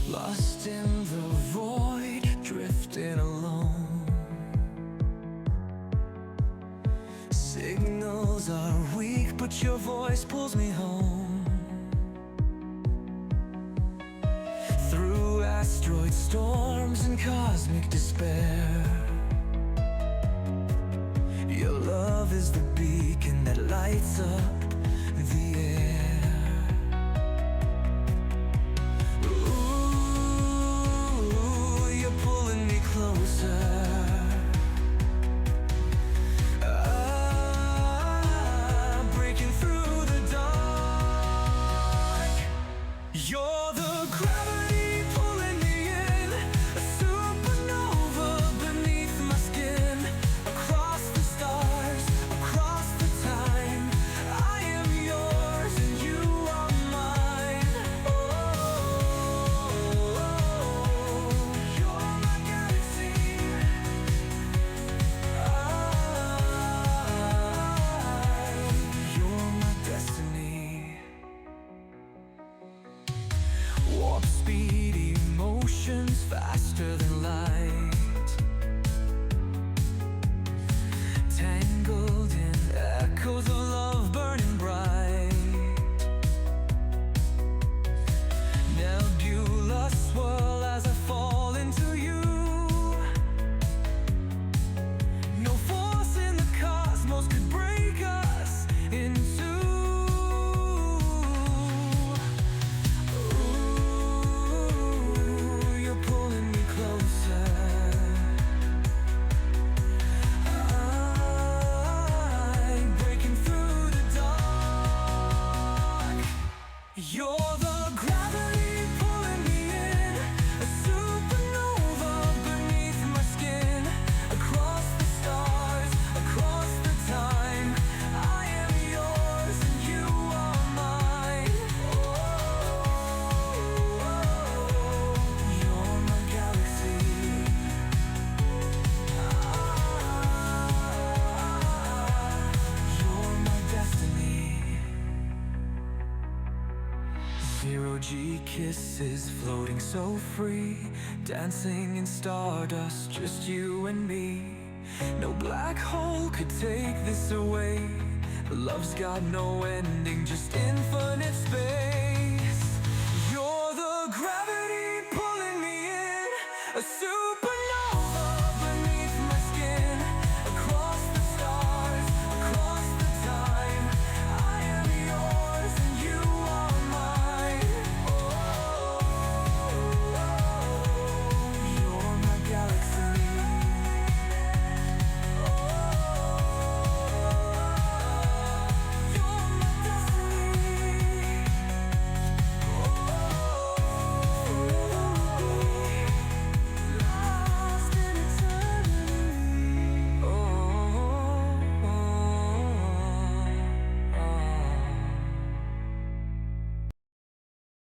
Lost in the void, drifting alone. Signals are weak, but your voice pulls me home. Through asteroid storms and cosmic despair, your love is the beacon that lights up the air. You're the gravity pulling me in, a supernova beneath my skin. Across the stars, across the time, I am yours and you are mine. Oh, you're my galaxy. You're my destiny. Warp speed, emotions faster than light, tangled in echoes of love burning bright. Nebula swirl as I fall into you. No force in the cosmos could break us in two. You're the gravity pulling me in, a supernova beneath my skin. Across the stars, across the time, I am yours and you are mine. Oh, you're my galaxy. You're my destiny. Zero-G kisses floating so free, dancing in stardust, just you and me. No black hole could take this away. Love's got no ending, just infinite space.